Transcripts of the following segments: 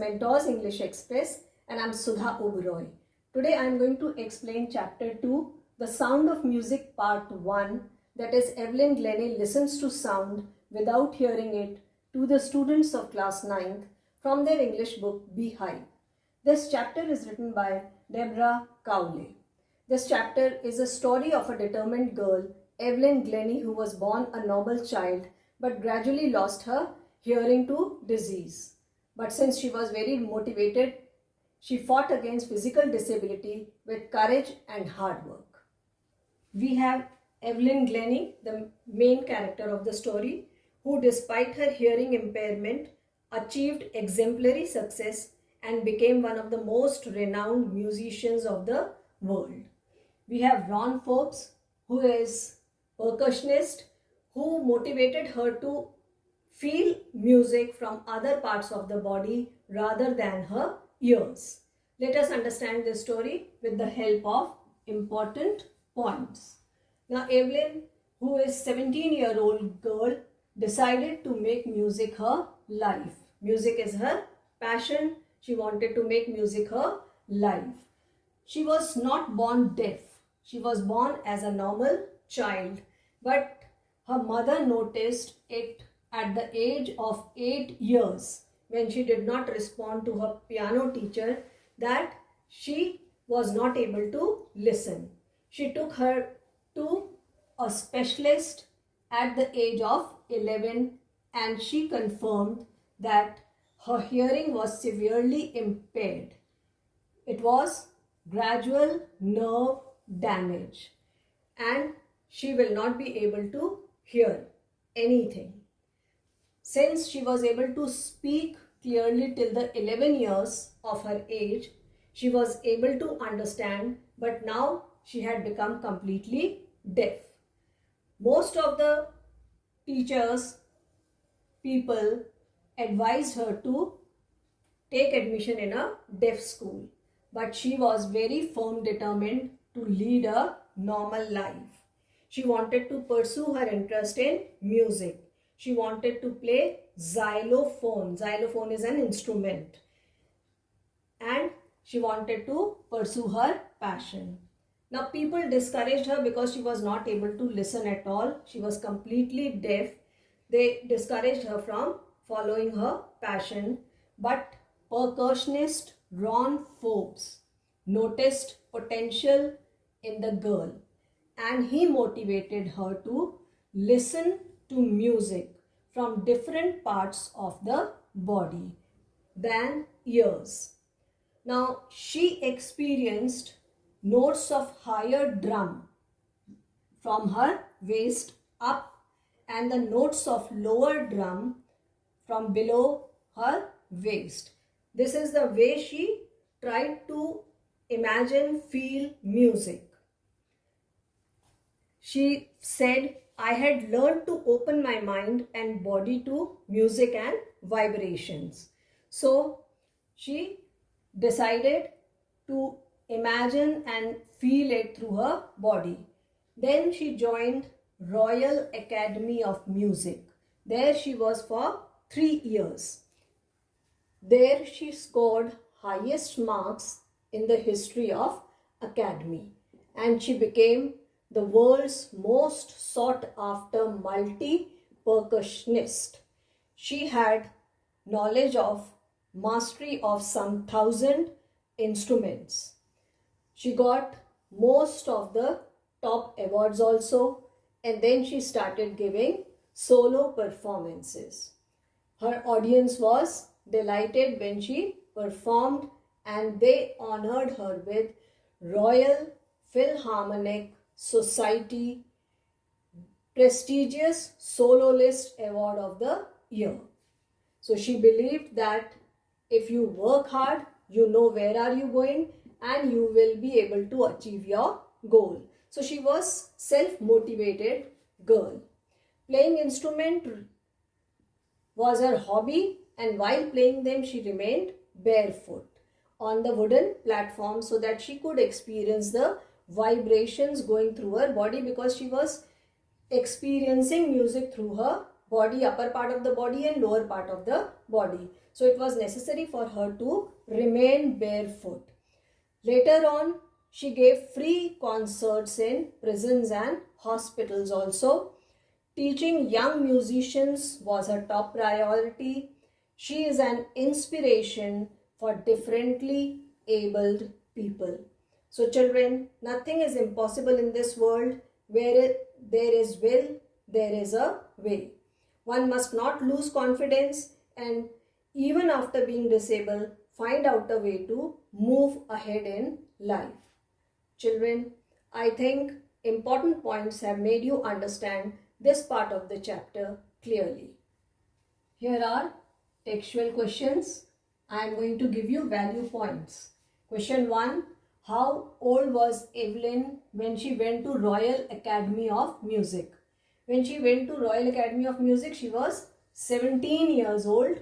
Mentors English Express and I'm Sudha Oberoi. Today I'm going to explain Chapter 2, The Sound of Music Part 1, that is Evelyn Glennie listens to sound without hearing it, to the students of class 9th from their English book Beehive. This chapter is written by Deborah Cowley. This chapter is a story of a determined girl, Evelyn Glennie, who was born a normal child but gradually lost her hearing to disease. But since she was very motivated, she fought against physical disability with courage and hard work. We have Evelyn Glennie, the main character of the story, who despite her hearing impairment achieved exemplary success and became one of the most renowned musicians of the world. We have Ron Forbes, who is percussionist, who motivated her to feel music from other parts of the body rather than her ears. Let us understand this story with the help of important points. Now Evelyn, who is 17-year-old girl, decided to make music her life. Music is her passion. She wanted to make music her life. She was not born deaf. She was born as a normal child, but her mother noticed it at the age of 8 years when she did not respond to her piano teacher that she was not able to listen. She took her to a specialist at the age of 11 and she confirmed that her hearing was severely impaired. It was gradual nerve damage and she will not be able to hear anything. Since she was able to speak clearly till the 11 years of her age, she was able to understand, but now she had become completely deaf. Most of the teachers, people advised her to take admission in a deaf school, but she was very firm determined to lead a normal life. She wanted to pursue her interest in music. She wanted to play xylophone. Xylophone is an instrument. And she wanted to pursue her passion. Now people discouraged her because she was not able to listen at all. She was completely deaf. They discouraged her from following her passion. But percussionist Ron Forbes noticed potential in the girl and he motivated her to listen to music from different parts of the body than ears. Now she experienced notes of higher drum from her waist up and the notes of lower drum from below her waist. This is the way she tried to imagine, feel music. She said, I had learned to open my mind and body to music and vibrations. So she decided to imagine and feel it through her body. Then she joined Royal Academy of Music. There she was for 3 years. There she scored highest marks in the history of Academy and she became the world's most sought after multi-percussionist. She had knowledge of mastery of some 1,000 instruments. She got most of the top awards also and then she started giving solo performances. Her audience was delighted when she performed and they honored her with Royal Philharmonic Society prestigious soloist award of the year. So she believed that if you work hard, you know where are you going and you will be able to achieve your goal. So she was self-motivated girl. Playing instrument was her hobby and while playing them she remained barefoot on the wooden platform so that she could experience the vibrations going through her body because she was experiencing music through her body, upper part of the body and lower part of the body. So it was necessary for her to remain barefoot. Later on, she gave free concerts in prisons and hospitals also. Teaching young musicians was her top priority. She is an inspiration for differently abled people. So children, nothing is impossible in this world. Where there is will, there is a way. One must not lose confidence, and even after being disabled, find out a way to move ahead in life. Children, I think important points have made you understand this part of the chapter clearly. Here are textual questions. I am going to give you value points. Question 1. How old was Evelyn when she went to Royal Academy of Music? When she went to Royal Academy of Music, she was 17 years old,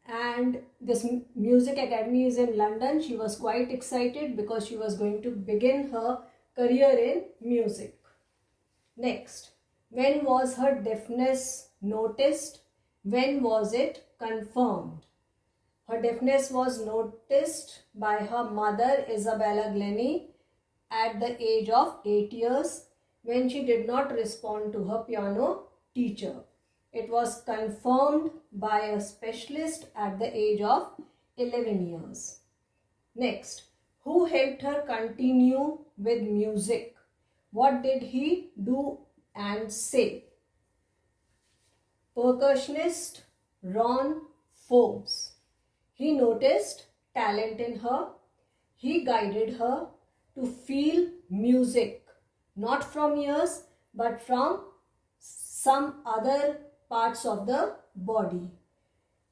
and this music academy is in London. She was quite excited because she was going to begin her career in music. Next, when was her deafness noticed? When was it confirmed? Her deafness was noticed by her mother, Isabella Glennie, at the age of 8 years when she did not respond to her piano teacher. It was confirmed by a specialist at the age of 11 years. Next, who helped her continue with music? What did he do and say? Percussionist Ron Forbes. He noticed talent in her. He guided her to feel music, not from ears but from some other parts of the body.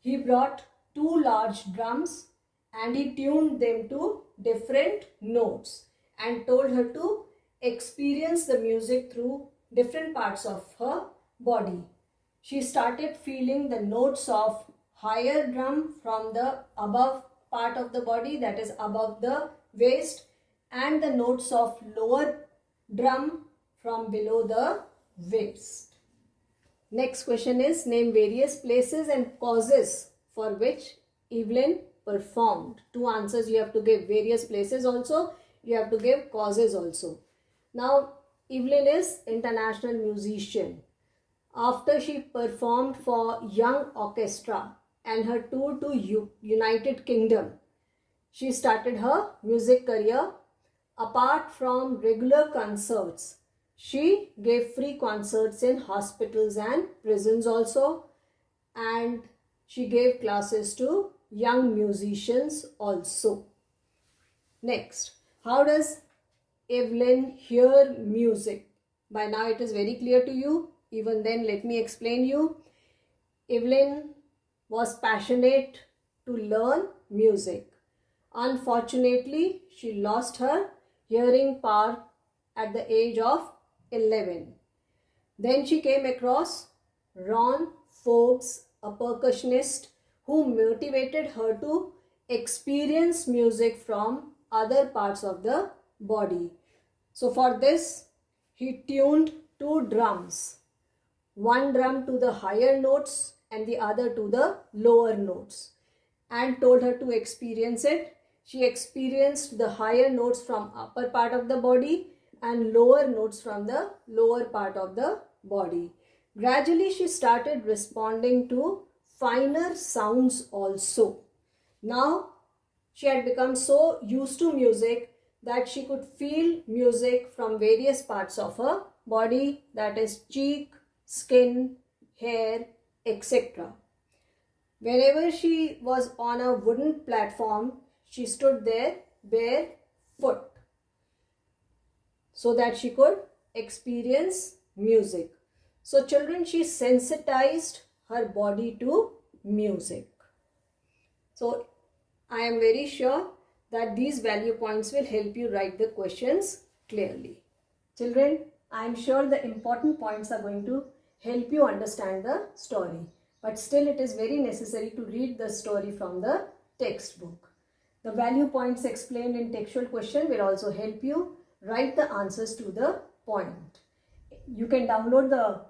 He brought 2 large drums and he tuned them to different notes and told her to experience the music through different parts of her body. She started feeling the notes of higher drum from the above part of the body, that is above the waist, and the notes of lower drum from below the waist. Next question is, name various places and causes for which Evelyn performed. 2 answers you have to give. Various places also, you have to give causes also. Now, Evelyn is international musician. After she performed for Young Orchestra and her tour to United Kingdom, she started her music career. Apart from regular concerts, she gave free concerts in hospitals and prisons also, and she gave classes to young musicians also. Next, how does Evelyn hear music? By now it is very clear to you. Even then, let me explain you. Evelyn was passionate to learn music. Unfortunately, she lost her hearing power at the age of 11. Then she came across Ron Forbes, a percussionist who motivated her to experience music from other parts of the body. So for this, he tuned 2 drums. One drum to the higher notes and the other to the lower notes, and told her to experience it. She experienced the higher notes from upper part of the body and lower notes from the lower part of the body. Gradually, she started responding to finer sounds also. Now, she had become so used to music that she could feel music from various parts of her body, that is cheek, skin, hair, etc. Whenever she was on a wooden platform, she stood there barefoot so that she could experience music. So children, she sensitized her body to music. So I am very sure that these value points will help you write the questions clearly. Children, I am sure the important points are going to help you understand the story. But still it is very necessary to read the story from the textbook. The value points explained in textual question will also help you write the answers to the point. You can download the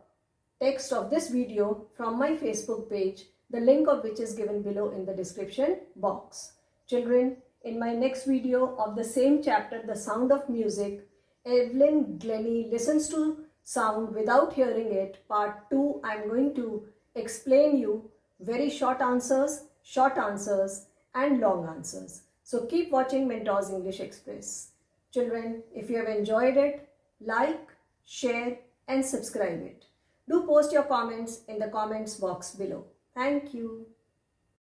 text of this video from my Facebook page the link of which is given below in the description box. Children, in my next video of the same chapter, The Sound of Music, Evelyn Glennie listens to sound without hearing it, part 2, I am going to explain you very short answers, and long answers. So keep watching Mentors English Express. Children, if you have enjoyed it, like, share and subscribe it. Do post your comments in the comments box below. Thank you.